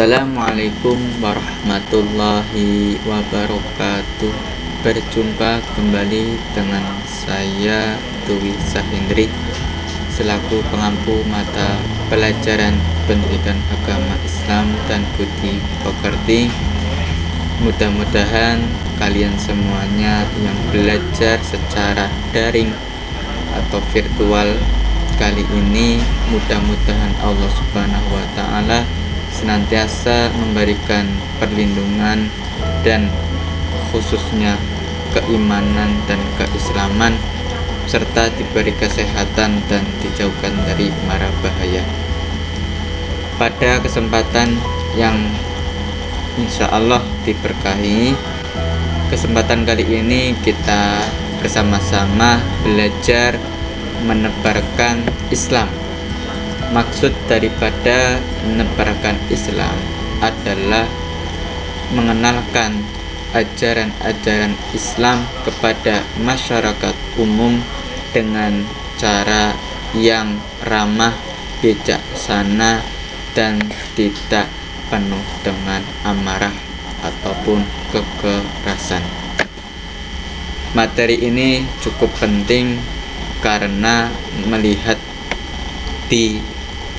Assalamualaikum warahmatullahi wabarakatuh. Berjumpa kembali dengan saya Dwi Sahendri selaku pengampu mata pelajaran pendidikan agama Islam dan budi pekerti. Mudah-mudahan kalian semuanya yang belajar secara daring atau virtual kali ini, mudah-mudahan Allah Subhanahu wa Ta'ala senantiasa memberikan perlindungan dan khususnya keimanan dan keislaman, serta diberi kesehatan dan dijauhkan dari mara bahaya. Pada kesempatan yang insya Allah diberkahi, kesempatan kali ini kita bersama-sama belajar menebarkan Islam. Maksud daripada menebarkan Islam adalah mengenalkan ajaran-ajaran Islam kepada masyarakat umum dengan cara yang ramah, bijaksana, dan tidak penuh dengan amarah ataupun kekerasan. Materi ini cukup penting karena melihat di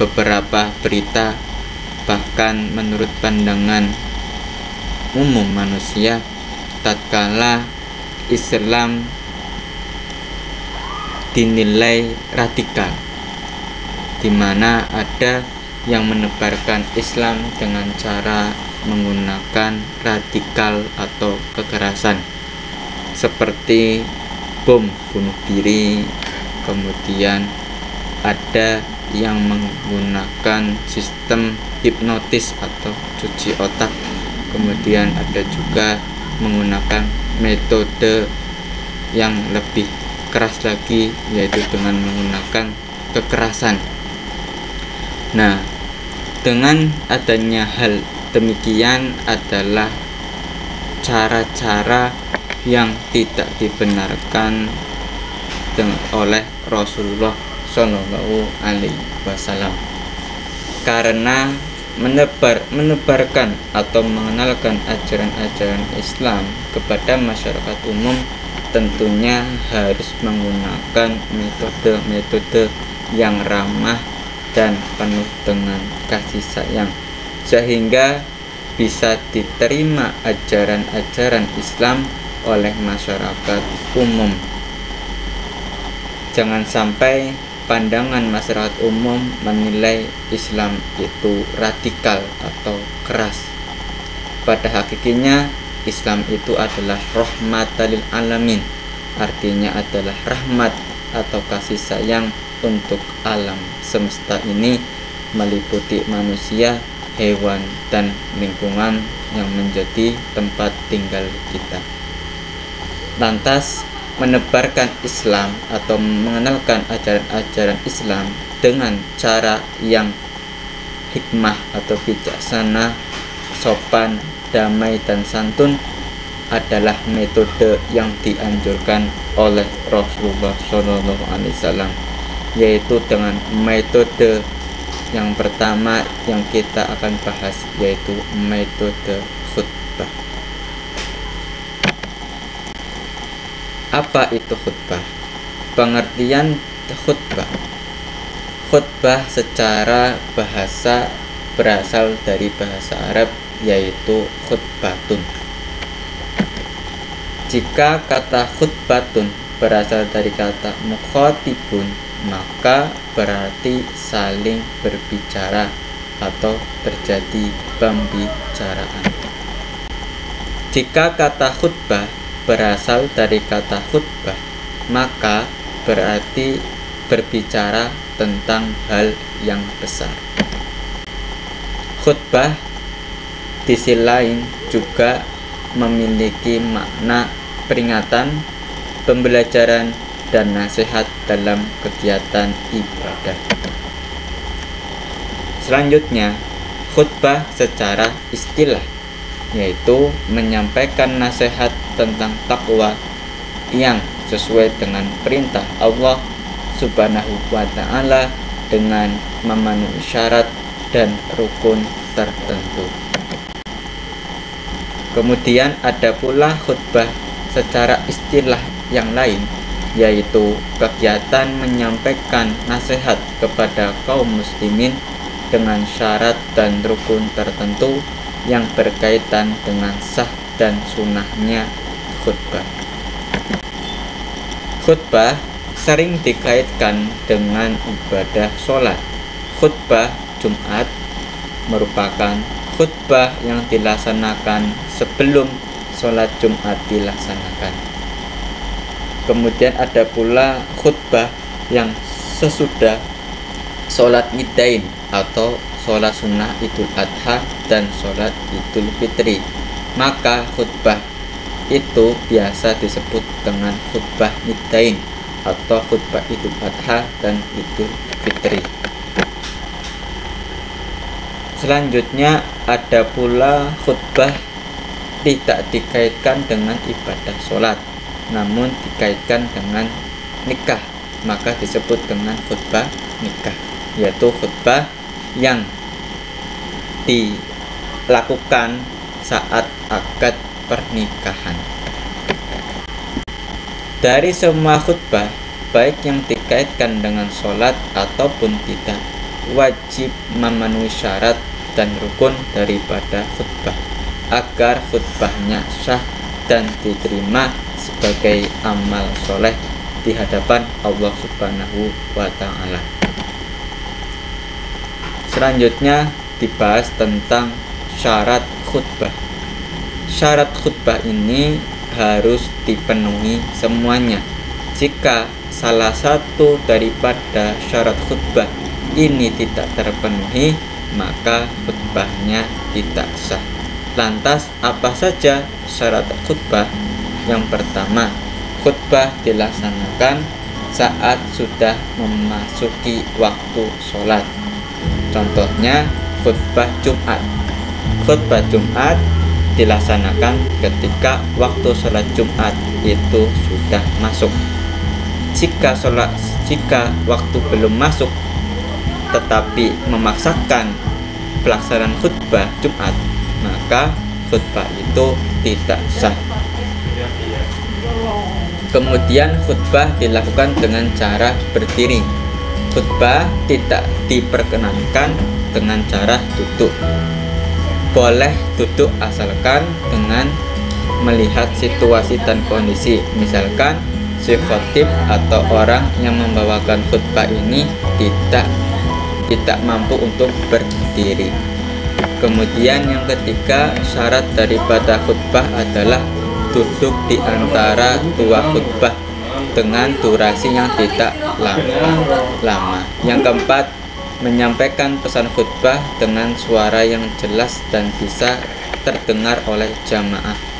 beberapa berita, bahkan menurut pandangan umum manusia, tatkala Islam dinilai radikal, di mana ada yang menebarkan Islam dengan cara menggunakan radikal atau kekerasan seperti bom bunuh diri, kemudian ada yang menggunakan sistem hipnotis atau cuci otak, kemudian ada juga menggunakan metode yang lebih keras lagi, yaitu dengan menggunakan kekerasan. Nah, dengan adanya hal demikian adalah cara-cara yang tidak dibenarkan oleh Rasulullah Shallallahu Alaihi Wasallam, karena menebarkan atau mengenalkan ajaran-ajaran Islam kepada masyarakat umum tentunya harus menggunakan metode-metode yang ramah dan penuh dengan kasih sayang, sehingga bisa diterima ajaran-ajaran Islam oleh masyarakat umum. Jangan sampai pandangan masyarakat umum menilai Islam itu radikal atau keras. Pada hakikatnya Islam itu adalah rahmatal lil alamin, artinya adalah rahmat atau kasih sayang untuk alam semesta ini, meliputi manusia, hewan, dan lingkungan yang menjadi tempat tinggal kita. Lantas, menebarkan Islam atau mengenalkan ajaran-ajaran Islam dengan cara yang hikmah atau bijaksana, sopan, damai, dan santun adalah metode yang dianjurkan oleh Rasulullah SAW, yaitu dengan metode yang pertama yang kita akan bahas, yaitu metode khutbah. Apa itu khutbah? Pengertian khutbah. Khutbah secara bahasa berasal dari bahasa Arab, yaitu khutbatun. Jika kata khutbatun berasal dari kata mukhatibun, maka berarti saling berbicara atau terjadi pembicaraan. Jika kata khutbah berasal dari kata khutbah, maka berarti berbicara tentang hal yang besar. Khutbah di sisi lain juga memiliki makna peringatan, pembelajaran, dan nasihat dalam kegiatan ibadah. Selanjutnya, khutbah secara istilah, yaitu menyampaikan nasihat tentang takwa yang sesuai dengan perintah Allah Subhanahu wa Ta'ala dengan memenuhi syarat dan rukun tertentu. Kemudian ada pula khutbah secara istilah yang lain, yaitu kegiatan menyampaikan nasihat kepada kaum muslimin dengan syarat dan rukun tertentu yang berkaitan dengan sah dan sunnahnya khutbah. Khutbah sering dikaitkan dengan ibadah sholat. Khutbah Jumat merupakan khutbah yang dilaksanakan sebelum sholat Jumat dilaksanakan. Kemudian ada pula khutbah yang sesudah sholat Idain atau sholat sunnah Idul Adha dan sholat Idul Fitri. Maka khutbah itu biasa disebut dengan khutbah Idain atau khutbah Idul Adha dan Idul Fitri. Selanjutnya ada pula khutbah tidak dikaitkan dengan ibadah sholat, namun dikaitkan dengan nikah, maka disebut dengan khutbah nikah, yaitu khutbah yang dilakukan saat akad pernikahan. Dari semua khutbah, baik yang dikaitkan dengan sholat ataupun tidak, wajib memenuhi syarat dan rukun daripada khutbah agar khutbahnya sah dan diterima sebagai amal soleh di hadapan Allah Subhanahu wa Ta'ala. Selanjutnya dibahas tentang syarat khutbah. Syarat khutbah ini harus dipenuhi semuanya. Jika salah satu daripada syarat khutbah ini tidak terpenuhi, maka khutbahnya tidak sah. Lantas apa saja syarat khutbah? Yang pertama, khutbah dilaksanakan saat sudah memasuki waktu sholat. Contohnya khutbah Jumat. Khutbah Jumat dilaksanakan ketika waktu sholat Jumat itu sudah masuk. Jika waktu belum masuk tetapi memaksakan pelaksanaan khutbah Jumat, maka khutbah itu tidak sah. Kemudian khutbah dilakukan dengan cara berdiri. Khutbah tidak diperkenankan dengan cara duduk. Boleh duduk asalkan dengan melihat situasi dan kondisi. Misalkan si khotib atau orang yang membawakan khutbah ini tidak mampu untuk berdiri. Kemudian yang ketiga, syarat daripada khutbah adalah duduk di antara dua khutbah dengan durasi yang tidak lama. Yang keempat, menyampaikan pesan khutbah dengan suara yang jelas dan bisa terdengar oleh jamaah.